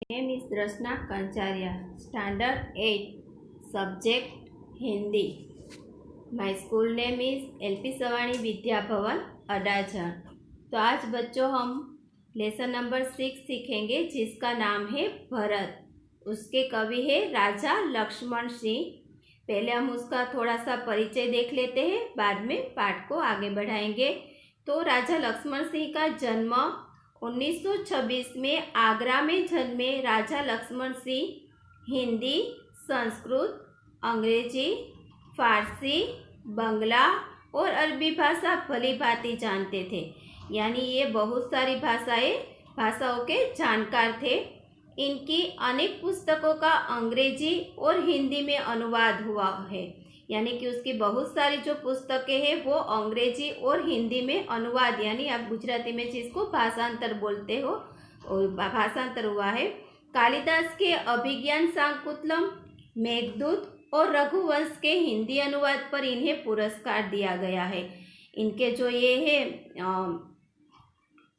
Name is Darshana Kancharia, standard 8, subject Hindi. My school name is LP Savani Vidya Bhavan Adajan. तो आज बच्चों हम लेसन नंबर 6 सीखेंगे जिसका नाम है भरत। उसके कवि है राजा लक्ष्मण सिंह। पहले हम उसका थोड़ा सा परिचय देख लेते हैं, बाद में पाठ को आगे बढ़ाएंगे। तो राजा लक्ष्मण सिंह का जन्म 1926 में आगरा में जन्मे राजा लक्ष्मण सिंह हिंदी, संस्कृत, अंग्रेजी, फारसी, बंगला और अरबी भाषा भली भांति जानते थे। यानी ये बहुत सारी भाषाओं के जानकार थे। इनकी अनेक पुस्तकों का अंग्रेजी और हिंदी में अनुवाद हुआ है। यानी कि उसकी बहुत सारी जो पुस्तकें हैं वो अंग्रेजी और हिंदी में अनुवाद, यानी आप गुजराती में जिसको भाषांतर बोलते हो, भाषांतर हुआ है। कालिदास के अभिज्ञान शाकुंतलम, मेघदूत और रघुवंश के हिंदी अनुवाद पर इन्हें पुरस्कार दिया गया है। इनके जो ये है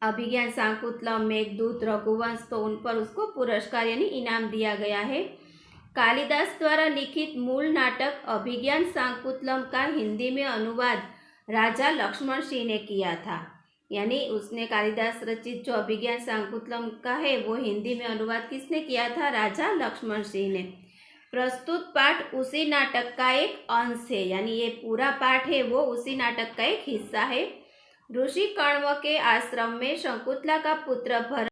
अभिज्ञान शाकुंतलम, मेघदूत, रघुवंश, तो उन पर उसको पुरस्कार यानी इनाम दिया गया है। कालिदास द्वारा लिखित मूल नाटक अभिज्ञान शाकुंतलम का हिंदी में अनुवाद राजा लक्ष्मण सिंह ने किया था। यानी उसने कालिदास रचित जो अभिज्ञान शाकुंतलम का है वो हिंदी में अनुवाद किसने किया था? राजा लक्ष्मण सिंह ने। प्रस्तुत पाठ उसी नाटक का एक अंश है, यानी ये पूरा पाठ है वो उसी नाटक का एक हिस्सा है। ऋषि कण्व के आश्रम में शकुंतला का पुत्र भरत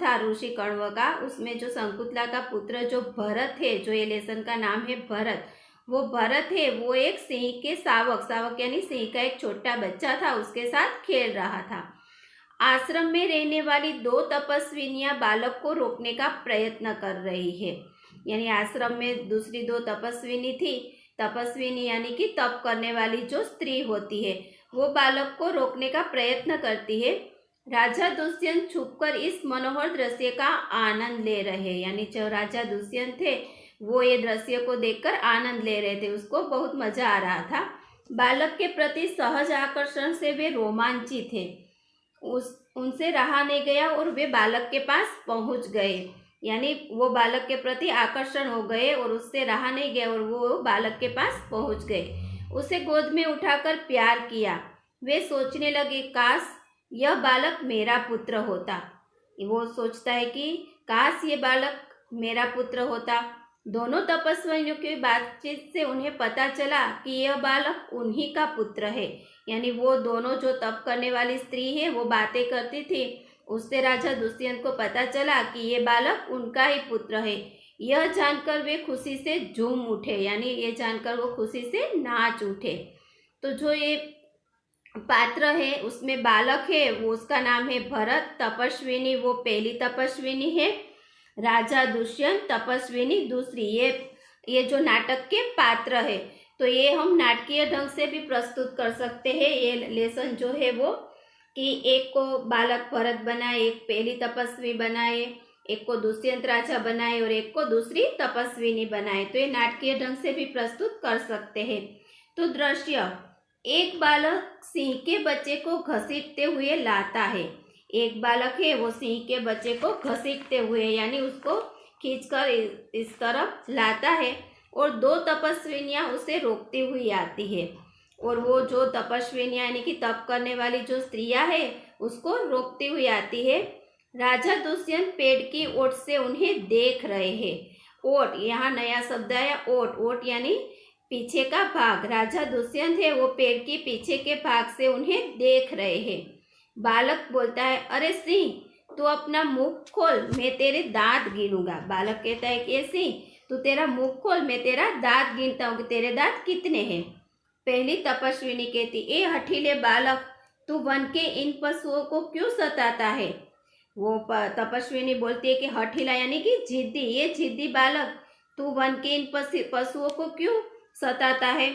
था। ऋषि कण्व का, उसमें जो शकुंतला का पुत्र जो भरत है, जो ये लेसन का नाम है भरत, वो भरत है वो एक सिंह के सावक यानी सिंह का एक छोटा बच्चा था, उसके साथ खेल रहा था। आश्रम में रहने वाली 2 तपस्विनियां बालक को रोकने का प्रयत्न कर रही है। यानी आश्रम में दूसरी 2 तपस्विनी थी। तपस्विनी यानी कि तप करने वाली जो स्त्री होती है, वो बालक को रोकने का प्रयत्न करती है। राजा दुष्यंत छुपकर इस मनोहर दृश्य का आनंद ले रहे, यानी जो राजा दुष्यंत थे वो ये दृश्य को देखकर आनंद ले रहे थे, उसको बहुत मजा आ रहा था। बालक के प्रति सहज आकर्षण से वे रोमांचित थे। उनसे रहा नहीं गया और वे बालक के पास पहुंच गए। यानी वो बालक के प्रति आकर्षण हो गए और उससे रहा नहीं गया और वो बालक के पास पहुंच गए। उसे गोद में उठाकर प्यार किया। वे सोचने लगे काश यह बालक मेरा पुत्र होता। वो सोचता है कि काश ये बालक मेरा पुत्र होता। दोनों तपस्वियों की बातचीत से उन्हें पता चला कि यह बालक उन्हीं का पुत्र है। यानी वो दोनों जो तप करने वाली स्त्री है वो बातें करती थी, उससे राजा दुष्यंत को पता चला कि ये बालक उनका ही पुत्र है। यह जानकर वे खुशी से झूम उठे, यानी ये जानकर वो खुशी से नाच उठे। तो जो ये पात्र है उसमें बालक है वो उसका नाम है भरत। तपस्विनी वो पहली तपस्विनी है, राजा दुष्यंत तपस्विनी दूसरी। ये जो नाटक के पात्र है, तो ये हम नाटकीय ढंग से भी प्रस्तुत कर सकते हैं। ये लेसन जो है वो कि एक को बालक भरत बनाए, एक पहली तपस्वी बनाए, एक को दुष्यंत राजा बनाए और एक को दूसरी तपस्विनी बनाए। तो ये नाटकीय ढंग से भी प्रस्तुत कर सकते हैं। तो दृश्य, एक बालक सिंह के बच्चे को घसीटते हुए लाता है। एक बालक है वो सिंह के बच्चे को घसीटते हुए यानी उसको खींचकर इस तरफ लाता है और 2 तपस्विनियां उसे रोकती हुई आती है। और वो जो तपस्विनियां यानी कि तप करने वाली जो स्त्रियां है उसको रोकती हुई आती है। राजा दुष्यंत पेड़ की ओट से उन्हें देख रहे हैं। ओट, यहाँ नया शब्द आया ओट। ओट यानी पीछे का भाग। राजा दुष्यंत है वो पेड़ के पीछे के भाग से उन्हें देख रहे हैं। बालक बोलता है अरे सिंह तू अपना मुख खोल, मैं तेरे दांत गिनूंगा। बालक कहता है कि सिंह तू तेरा मुख खोल, मैं तेरा दांत गिनता हूँ कि तेरे दांत कितने हैं। पहली तपस्विनी कहती ए हठीले बालक, तू वन के इन पशुओं को क्यों सताता है? वो तपस्विनी बोलती है कि हठीला यानी कि जिद्दी, ये जिद्दी बालक तू वन के इन पशुओं को क्यों सताता है?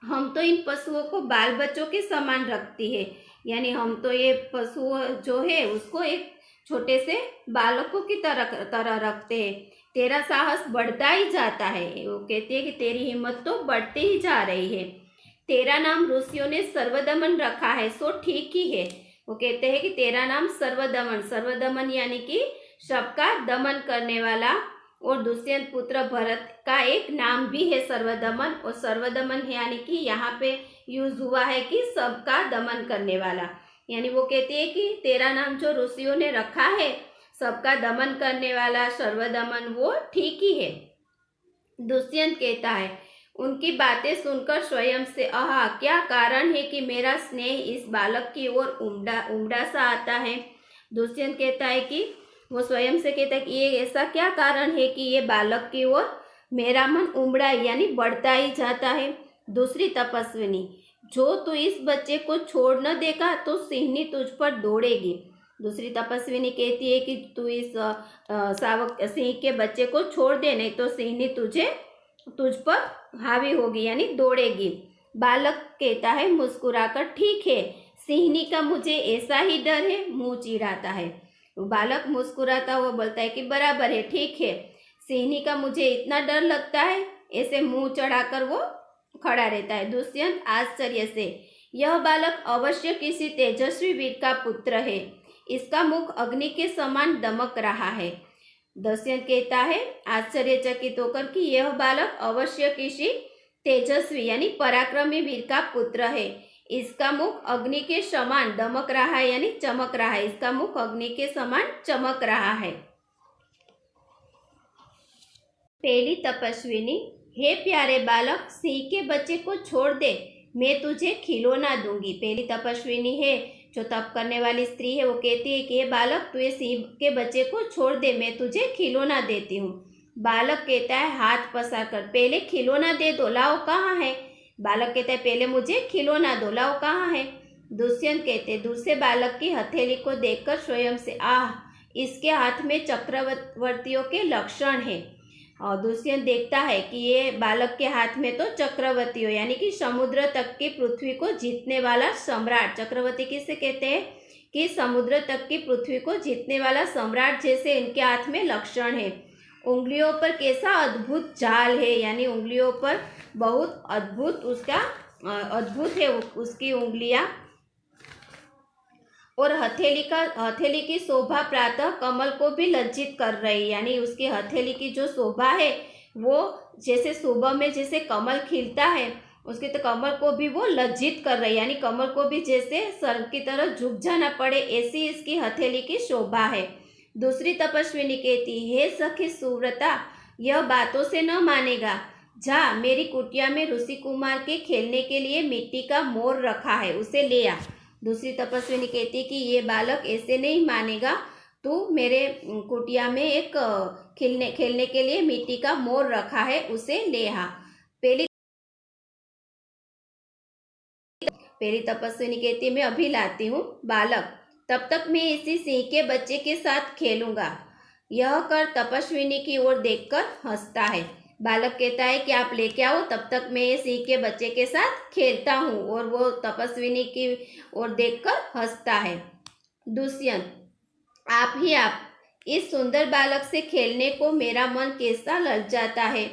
हम तो इन पशुओं को बाल बच्चों के समान रखती है। यानी हम तो ये पशु जो है उसको एक छोटे से बालकों की तरह रखते हैं। तेरा साहस बढ़ता ही जाता है। वो कहती है कि तेरी हिम्मत तो बढ़ती ही जा रही है। तेरा नाम ऋषियों ने सर्वदमन रखा है, सो ठीक ही है। वो कहते हैं कि तेरा नाम सर्वदमन, सर्वदमन यानी कि सबका दमन करने वाला, और दुष्यंत पुत्र भरत का एक नाम भी है सर्वदमन, और सर्वदमन यानी कि यहाँ पे यूज हुआ है कि सबका दमन करने वाला, यानी वो कहती है कि तेरा नाम जो ऋषियों ने रखा है सबका दमन करने वाला सर्वदमन, वो ठीक ही है। दुष्यंत कहता है उनकी बातें सुनकर स्वयं से आहा क्या कारण है कि मेरा स्नेह इस बालक की ओर उमड़ा सा आता है। दुष्यंत कहता है कि वो स्वयं से कहता है कि ये ऐसा क्या कारण है कि ये बालक की ओर मेरा मन उमड़ा यानी बढ़ता ही जाता है। दूसरी तपस्विनी, जो तू इस बच्चे को छोड़ न देगा तो सिंहनी तुझ पर दौड़ेगी। दूसरी तपस्विनी कहती है कि तू इस सावक सिंह के बच्चे को छोड़ दे, नहीं तो सिंहनी तुझ पर हावी होगी यानी दौड़ेगी। बालक कहता है मुस्कुराकर ठीक है, सिंहनी का मुझे ऐसा ही डर है, मुंह चिढ़ाता है। बालक मुस्कुराता हुआ बोलता है कि बराबर है, ठीक है, सिंहनी का मुझे इतना डर लगता है, ऐसे मुंह चढ़ाकर वो खड़ा रहता है। दुष्यंत आश्चर्य से, यह बालक अवश्य किसी तेजस्वी वीर का पुत्र है, इसका मुख अग्नि के समान दमक रहा है। दुष्यंत कहता है आश्चर्यचकित होकर कि यह बालक अवश्य किसी तेजस्वी यानी पराक्रमी वीर का पुत्र है, इसका मुख अग्नि के समान दमक रहा है यानी चमक रहा है, इसका मुख अग्नि के समान चमक रहा है। पहली तपस्विनी, हे प्यारे बालक, सिंह के बच्चे को छोड़ दे, मैं तुझे खिलौना दूंगी। पहली तपस्विनी है जो तप करने वाली स्त्री है, वो कहती है कि हे बालक, तू ये सिंह के बच्चे को छोड़ दे, मैं तुझे खिलौना देती हूँ। बालक कहता है हाथ पसार कर, पहले खिलौना दे दो, लाओ कहाँ है। बालक कहता है पहले मुझे खिलौना दो, लाओ कहाँ है। दुष्यंत कहते दूसरे बालक की हथेली को देखकर स्वयं से, आह, इसके हाथ में चक्रवर्तियों के लक्षण है। और दुष्यंत देखता है कि ये बालक के हाथ में तो चक्रवर्ती हो यानी कि समुद्र तक की पृथ्वी को जीतने वाला सम्राट, चक्रवर्ती किसे कहते हैं कि समुद्र तक की पृथ्वी को जीतने वाला सम्राट जैसे इनके हाथ में लक्षण है। उंगलियों पर कैसा अद्भुत जाल है, यानी उंगलियों पर बहुत अद्भुत अद्भुत है उसकी उंगलियां, और हथेली की शोभा प्रातः कमल को भी लज्जित कर रही, यानी उसकी हथेली की जो शोभा है वो जैसे सुबह में जैसे कमल खिलता है उसके तो कमल को भी वो लज्जित कर रही, यानी कमल को भी जैसे सर की तरह झुक जाना पड़े ऐसी इसकी हथेली की शोभा है। दूसरी तपस्विनी कहती, हे सखी सुव्रता, यह बातों से न मानेगा, जा, मेरी कुटिया में ऋषि कुमार के खेलने के लिए मिट्टी का मोर रखा है, उसे ले आ। दूसरी तपस्विनी कहती कि ये बालक ऐसे नहीं मानेगा, तू मेरे कुटिया में एक खेलने के लिए मिट्टी का मोर रखा है, उसे ले आ। पहली तपस्विनी कहती मैं अभी लाती हूँ। बालक, तब तक मैं इसी सिंह के बच्चे के साथ खेलूंगा। यह कर तपस्विनी की ओर देखकर हंसता है। बालक कहता है कि आप लेके आओ, तब तक मैं ये सिंह के बच्चे के साथ खेलता हूँ, और वो तपस्विनी की ओर देखकर हंसता है। दुष्यंत, आप इस सुंदर बालक से खेलने को मेरा मन कैसा लग जाता है।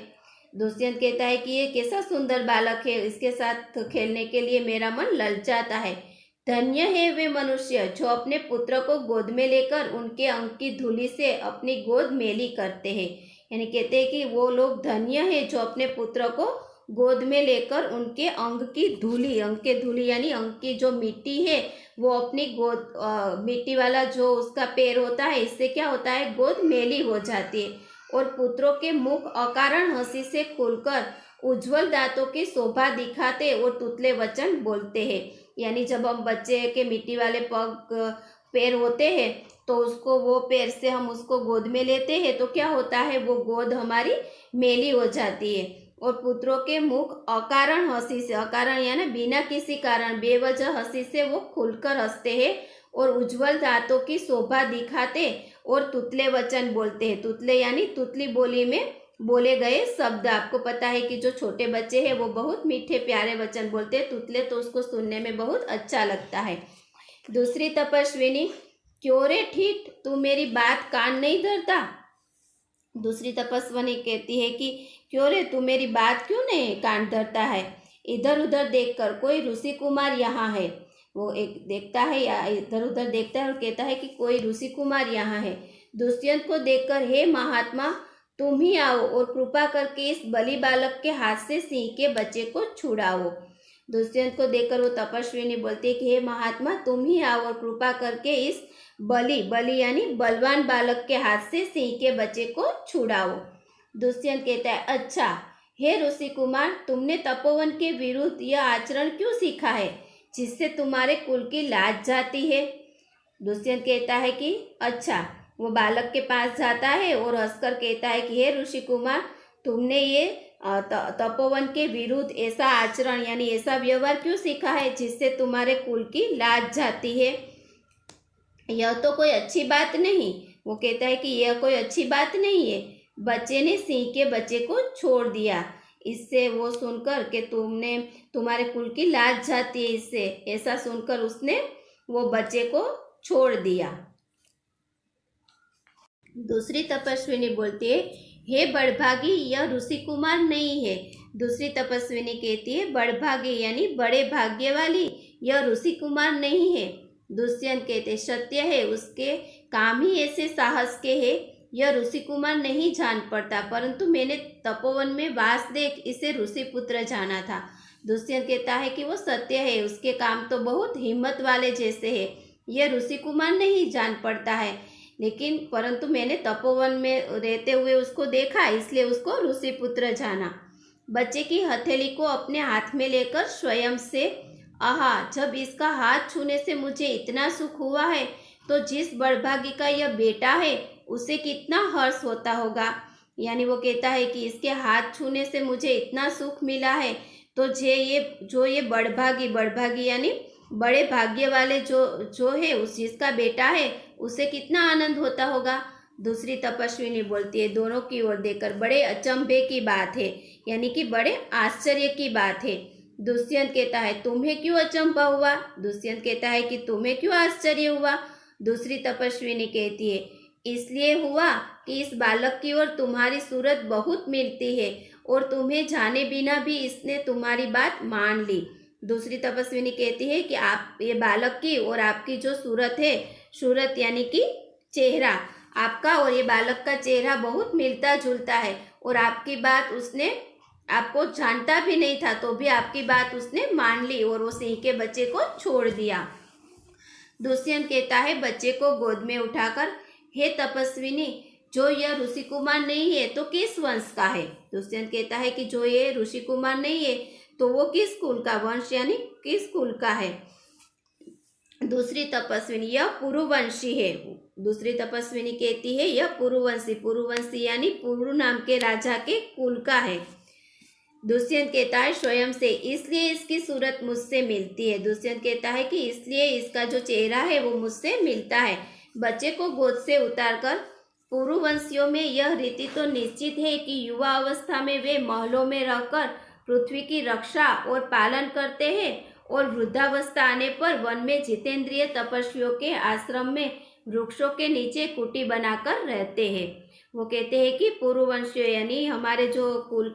दुष्यंत कहता है कि ये कैसा सुंदर बालक है, इसके साथ खेलने के लिए मेरा मन ललचाता है। धन्य है वे मनुष्य जो अपने पुत्र को गोद में लेकर उनके अंग की धूलि से अपनी गोद मेली करते हैं, यानी कहते हैं कि वो लोग धन्य है जो अपने पुत्र को गोद में लेकर उनके अंग की धूली यानी अंग की जो मिट्टी है वो अपनी गोद मिट्टी वाला जो उसका पैर होता है, इससे क्या होता है, गोद मेली हो जाती है, और पुत्रों के मुख अकारण हंसी से खुलकर उज्जवल दांतों की शोभा दिखाते और तुतले वचन बोलते हैं। यानी जब हम बच्चे के मिट्टी वाले पैर होते हैं तो उसको वो पैर से हम उसको गोद में लेते हैं तो क्या होता है, वो गोद हमारी मेली हो जाती है, और पुत्रों के मुख अकारण हंसी से, अकारण यानी बिना किसी कारण बेवजह हंसी से वो खुलकर हंसते हैं और उज्जवल दांतों की शोभा दिखाते और तुतले वचन बोलते हैं। तुतले यानी तुतली बोली में बोले गए शब्द। आपको पता है कि जो छोटे बच्चे हैं वो बहुत मीठे प्यारे वचन बोलते हैं, तुतले तो उसको सुनने में बहुत अच्छा लगता है। दूसरी तपस्विनी, क्यों रे ठीठ, तू मेरी बात कान नहीं धरता। दूसरी तपस्विनी कहती है कि क्यों रे, तू मेरी बात क्यों नहीं कान धरता है। इधर उधर देखकर, कोई ऋषि कुमार यहाँ है। वो एक देखता है या इधर उधर देखता है और कहता है कि कोई ऋषि कुमार यहाँ है। दुष्यंत को देखकर, हे महात्मा, तुम ही आओ और कृपा करके इस बलि बालक के हाथ से सिंह के बच्चे को छुड़ाओ। दुष्यंत को देखकर वो तपस्विनी बोलती है कि हे महात्मा, तुम ही आओ और कृपा करके इस बलि यानी बलवान बालक के हाथ से सिंह के बच्चे को छुड़ाओ। दुष्यंत कहता है, अच्छा हे ऋषि कुमार, तुमने तपोवन के विरुद्ध यह आचरण क्यों सीखा है जिससे तुम्हारे कुल की लाज जाती है। दुष्यंत कहता है कि अच्छा। वो बालक के पास जाता है और हंसकर कहता है कि हे ऋषि कुमार, तुमने ये तपोवन के विरुद्ध ऐसा आचरण यानी ऐसा व्यवहार क्यों सीखा है जिससे तुम्हारे कुल की लाज जाती है। यह तो कोई अच्छी बात नहीं। वो कहता है कि यह कोई अच्छी बात नहीं है। बच्चे ने सिंह के बच्चे को छोड़ दिया। इससे वो सुनकर कि तुम्हारे कुल की लाज जाती है, इससे ऐसा सुनकर उसने वो बच्चे को छोड़ दिया। दूसरी तपस्विनी बोलती है, हे बड़भागी, यह ऋषि कुमार नहीं है। दूसरी तपस्विनी कहती है, बड़भागी यानी बड़े भाग्य वाली, यह ऋषि कुमार नहीं है। दुष्यंत कहते, सत्य है, उसके काम ही ऐसे साहस के हैं। यह ऋषि कुमार नहीं जान पड़ता, परंतु मैंने तपोवन में वास देख इसे ऋषि पुत्र जाना था। दुष्यंत कहता है कि वो सत्य है, उसके काम तो बहुत हिम्मत वाले जैसे है। यह ऋषि कुमार नहीं जान पड़ता है, लेकिन परंतु मैंने तपोवन में रहते हुए उसको देखा, इसलिए उसको ऋषि पुत्र जाना। बच्चे की हथेली को अपने हाथ में लेकर स्वयं से, आहा, जब इसका हाथ छूने से मुझे इतना सुख हुआ है तो जिस बड़भागी का यह बेटा है उसे कितना हर्ष होता होगा। यानी वो कहता है कि इसके हाथ छूने से मुझे इतना सुख मिला है तो ये बड़भागी यानी बड़े भाग्य वाले जो है उस जिसका बेटा है उसे कितना आनंद होता होगा। दूसरी तपस्विनी बोलती है, दोनों की ओर देखकर, बड़े अचंभे की बात है, यानी कि बड़े आश्चर्य की बात है। दुष्यंत कहता है, तुम्हें क्यों अचंभा हुआ। दुष्यंत कहता है कि तुम्हें क्यों आश्चर्य हुआ। दूसरी तपस्विनी कहती है, इसलिए हुआ कि इस बालक की ओर तुम्हारी सूरत बहुत मिलती है और तुम्हें जाने बिना भी इसने तुम्हारी बात मान ली। दूसरी तपस्विनी कहती है कि आप ये बालक की और आपकी जो सूरत यानी कि चेहरा, आपका और ये बालक का चेहरा बहुत मिलता जुलता है और आपकी बात उसने, आपको जानता भी नहीं था तो भी आपकी बात उसने मान ली और वो सिंह के बच्चे को छोड़ दिया। दुष्यंत कहता है बच्चे को गोद में उठाकर, हे तपस्विनी, जो यह ऋषि कुमार नहीं है तो किस वंश का है। दुष्यंत कहता है कि जो ये ऋषि कुमार नहीं है तो वो किस कुल का, वंश यानी किस कुल का है। दूसरी तपस्विनी, यह पुरुवंशी है। दूसरी तपस्विनी कहती है यह पुरुवंशी यानी पुरु नाम के राजा के कुल का है। दुष्यंत कहता है स्वयं से, इसलिए इसकी सूरत मुझसे मिलती है। दुष्यंत कहता है कि इसलिए इसका जो चेहरा है वो मुझसे मिलता है। बच्चे को गोद से उतारकर, पुरुवंशियों में यह रीति तो निश्चित है कि युवा अवस्था में वे महलों में रहकर पृथ्वी की रक्षा और पालन करते हैं और वृद्धावस्था आने पर वन में जितेंद्रिय तपस्वियों के आश्रम में वृक्षों के नीचे कुटी बनाकर रहते हैं। वो कहते हैं कि पुरुवंशीय यानी हमारे जो कुल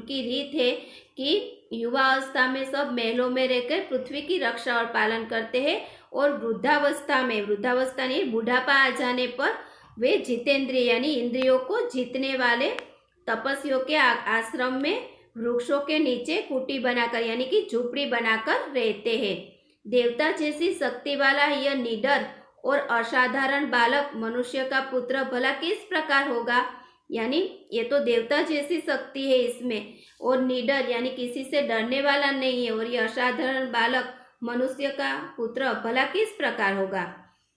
की रीत है कि युवा अवस्था में सब महलों में रहकर पृथ्वी की रक्षा और पालन करते हैं और वृद्धावस्था नहीं बुढ़ापा आ जाने पर वे जितेंद्रिय यानी इंद्रियों को जीतने वाले तपस्वियों के आश्रम में वृक्षों के नीचे कुटी बनाकर यानी कि झोपड़ी बनाकर रहते हैं। देवता जैसी शक्ति वाला यह निडर और असाधारण बालक मनुष्य का पुत्र भला किस प्रकार होगा। यानी ये तो देवता जैसी शक्ति है इसमें, और निडर यानी किसी से डरने वाला नहीं है, और ये असाधारण बालक मनुष्य का पुत्र भला किस प्रकार होगा।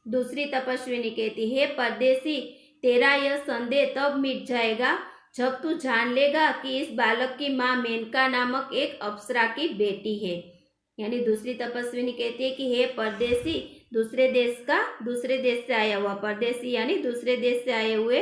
दूसरी तपस्विनी कहती, हे परदेसी, तेरा यह संदेह तब मिट जाएगा जब तू जान लेगा कि इस बालक की माँ मेनका नामक एक अप्सरा की बेटी है। यानी दूसरी तपस्विनी कहती है कि हे परदेसी, दूसरे देश से आया हुआ परदेसी यानी दूसरे देश से आए हुए,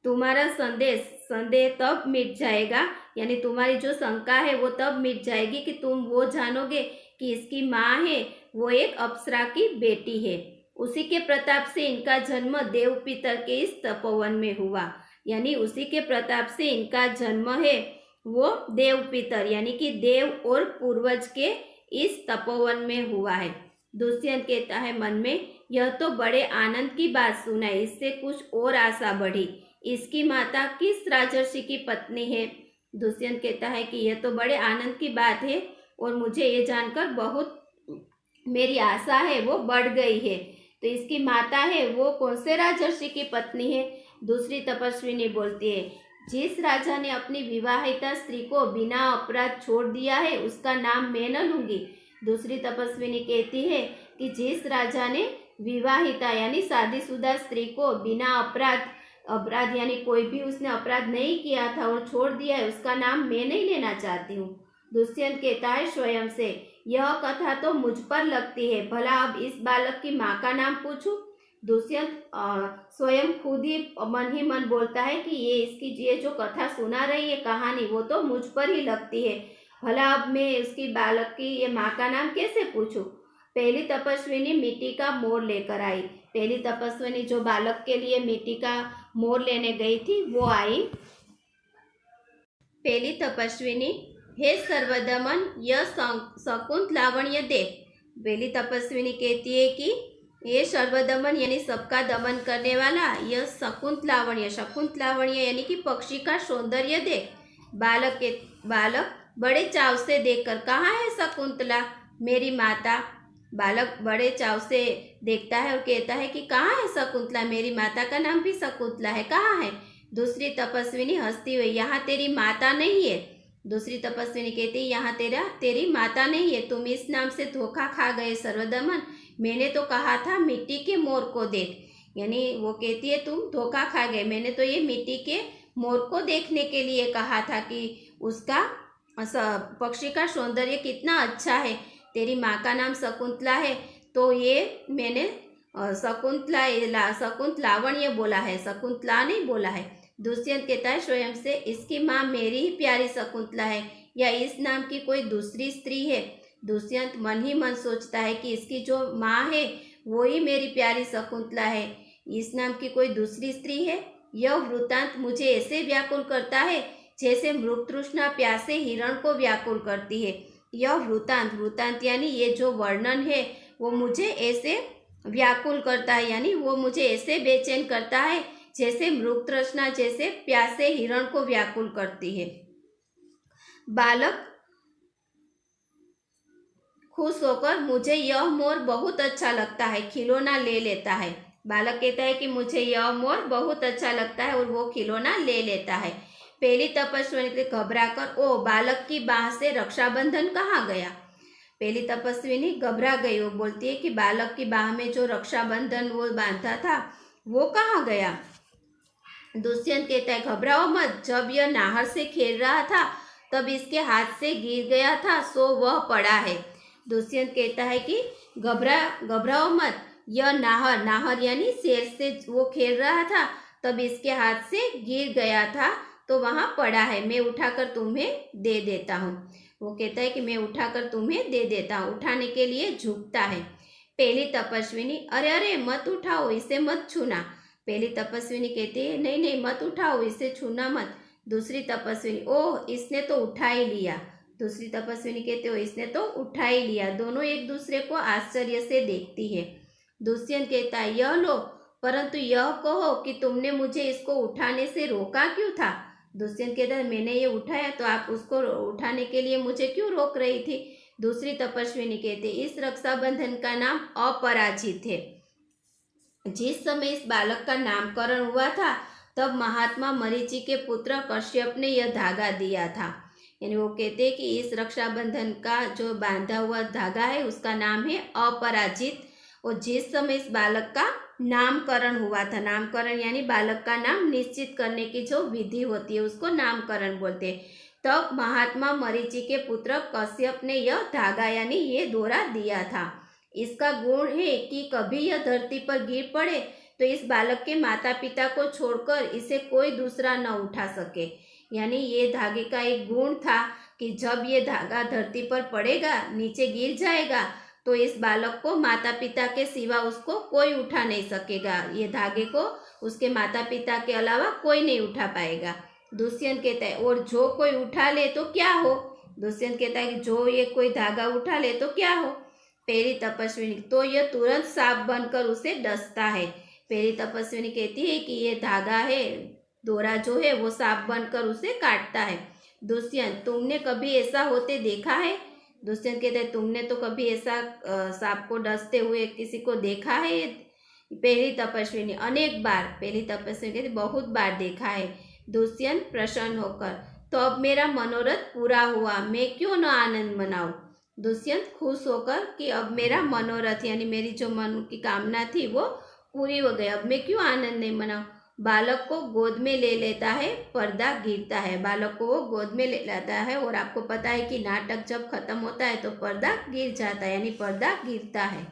तुम्हारा संदेह तब मिट जाएगा, यानी तुम्हारी जो शंका है वो तब मिट जाएगी कि तुम वो जानोगे कि इसकी माँ है वो एक अप्सरा की बेटी है। उसी के प्रताप से इनका जन्म देव पितर के इस तपोवन में हुआ। यानी उसी के प्रताप से इनका जन्म है वो देव पितर यानी कि देव और पूर्वज के इस तपोवन में हुआ है। दुष्यंत कहता है मन में, यह तो बड़े आनंद की बात सुनाई, इससे कुछ और आशा बढ़ी। इसकी माता किस राजर्षि की पत्नी है? दुष्यंत कहता है कि यह तो बड़े आनंद की बात है और मुझे ये जानकर बहुत मेरी आशा है वो बढ़ गई है। तो इसकी माता है वो कौन से राजर्षि की पत्नी है? दूसरी तपस्विनी बोलती है, जिस राजा ने अपनी विवाहिता स्त्री को बिना अपराध छोड़ दिया है उसका नाम मैं न लूंगी। दूसरी तपस्विनी कहती है कि जिस राजा ने विवाहिता यानी शादीशुदा स्त्री को बिना अपराध यानी कोई भी उसने अपराध नहीं किया था और छोड़ दिया है उसका नाम मैं नहीं लेना चाहती हूँ। दुष्यंत कहता है स्वयं से, यह कथा तो मुझ पर लगती है, भला अब इस बालक की माँ का नाम पूछूं? दुष्यंत स्वयं खुद ही मन बोलता है कि ये जो कथा सुना रही है कहानी वो तो मुझ पर ही लगती है, भला अब मैं उसकी बालक की ये माँ का नाम कैसे पूछूं? पहली तपस्विनी मिट्टी का मोर लेकर आई। पहली तपस्विनी जो बालक के लिए मिट्टी का मोर लेने गई थी वो आई। पहली तपस्विनी, हे सर्वदमन यह शकुंत लावण्य देख। पहली तपस्विनी कहती है कि ये सर्वदमन यानी सबका दमन करने वाला यह शकुंत लावण्य यानी कि पक्षी का सौंदर्य देख। बालक बड़े चाव से देखकर, कहाँ है शकुंतला मेरी माता? बालक बड़े चाव से देखता है और कहता है कि कहाँ है शकुंतला, मेरी माता का नाम भी शकुंतला है, कहाँ है? दूसरी तपस्विनी हंसती हुई, यहाँ तेरी माता नहीं है। दूसरी तपस्विनी कहती, यहाँ तेरी माता नहीं है, तुम इस नाम से धोखा खा गए सर्वदमन। मैंने तो कहा था मिट्टी के मोर को देख, यानी वो कहती है तुम धोखा खा गए, मैंने तो ये मिट्टी के मोर को देखने के लिए कहा था कि उसका पक्षी का सौंदर्य कितना अच्छा है। तेरी माँ का नाम शकुंतला है तो ये मैंने शकुंत लावण्य बोला है, शकुंतला नहीं बोला है। दुष्यंत कहता है स्वयं से, इसकी माँ मेरी ही प्यारी शकुंतला है या इस नाम की कोई दूसरी स्त्री है? दुष्यंत मन ही मन सोचता है कि इसकी जो माँ है वो ही मेरी प्यारी शकुंतला है, इस नाम की कोई दूसरी स्त्री है? यह वृत्तांत मुझे ऐसे व्याकुल करता है जैसे मृग तृष्णा प्यासे हिरण को व्याकुल करती है। यह वृत्तांत यानी ये जो वर्णन है वो मुझे ऐसे व्याकुल करता है, यानी वो मुझे ऐसे बेचैन करता है जैसे मृग तृष्णा जैसे प्यासे हिरण को व्याकुल करती है। बालक खुश होकर, मुझे यह मोर बहुत अच्छा लगता है, खिलौना ले लेता है। बालक कहता है कि मुझे यह मोर बहुत अच्छा लगता है और वो खिलौना ले लेता है। पहली तपस्विनी घबराकर, ओ बालक की बाह से रक्षाबंधन कहाँ गया? पहली तपस्विनी घबरा गई, वो बोलती है कि बालक की बाह में जो रक्षाबंधन वो बांधा था वो कहाँ गया? दुष्यंत कहता है घबराओ मत, जब यह नाहर से खेल रहा था तब इसके हाथ से गिर गया था सो वह पड़ा है। दुष्यंत कहता है कि घबराओ मत, यह नाहर यानी शेर से वो खेल रहा था तब इसके हाथ से गिर गया था तो वहाँ पड़ा है, मैं उठाकर तुम्हें दे देता हूँ। वो कहता है कि मैं उठाकर तुम्हें दे देता हूँ, उठाने के लिए झुकता है। पहली तपस्विनी, अरे अरे मत उठाओ, इसे मत छूना। पहली तपस्विनी कहती है नहीं नहीं मत उठाओ, इसे छूना मत। दूसरी तपस्विनी, ओह इसने तो उठा ही लिया। दूसरी तपस्विनी कहते हो इसने तो उठा ही लिया। दोनों एक दूसरे को आश्चर्य से देखती है। दुष्यंत कहता है यह लो, परंतु यह कहो कि तुमने मुझे इसको उठाने से रोका क्यों था? दुष्यंत कहता है मैंने ये उठाया तो आप उसको उठाने के लिए मुझे क्यों रोक रही थी? दूसरी तपस्विनी कहते इस रक्षाबंधन का नाम अपराजित है। जिस समय इस बालक का नामकरण हुआ था तब महात्मा मरीचि के पुत्र कश्यप ने यह धागा दिया था। यानी वो कहते हैं कि इस रक्षाबंधन का जो बांधा हुआ धागा है उसका नाम है अपराजित। और जिस समय इस बालक का नामकरण हुआ था, नामकरण यानी बालक का नाम निश्चित करने की जो विधि होती है उसको नामकरण बोलते हैं, तब महात्मा मरीचि के पुत्र कश्यप ने यह धागा यानी ये डोरा दिया था। इसका गुण है कि कभी यह धरती पर गिर पड़े तो इस बालक के माता पिता को छोड़कर इसे कोई दूसरा न उठा सके। यानी ये धागे का एक गुण था कि जब ये धागा धरती पर पड़ेगा, नीचे गिर जाएगा, तो इस बालक को माता पिता के सिवा उसको कोई उठा नहीं सकेगा। ये धागे को उसके माता पिता के अलावा कोई नहीं उठा पाएगा। दुष्यंत कहता है और जो कोई उठा ले तो क्या हो? दुष्यंत कहता है कि जो ये कोई धागा उठा ले तो क्या हो? पहली तपस्विनी, तो यह तुरंत सांप बनकर उसे डसता है। पहली तपस्विनी कहती है कि ये धागा है, डोरा जो है वो सांप बनकर उसे काटता है। दुष्यंत, तुमने कभी ऐसा होते देखा है? दुष्यंत कहते हैं, तुमने तो कभी ऐसा सांप को डसते हुए किसी को देखा है? पहली तपस्विनी, अनेक बार। पहली तपस्विनी कहती, बहुत बार देखा है। दुष्यंत प्रसन्न होकर, तो अब मेरा मनोरथ पूरा हुआ, मैं क्यों न आनंद मनाऊं? दुष्यंत खुश होकर कि अब मेरा मनोरथ यानी मेरी जो मन की कामना थी वो पूरी हो गई, अब मैं क्यों आनंद नहीं मनाऊं? बालक को गोद में ले लेता है, पर्दा गिरता है। बालक को वो गोद में ले लेता है और आपको पता है कि नाटक जब खत्म होता है तो पर्दा गिर जाता है यानी पर्दा गिरता है।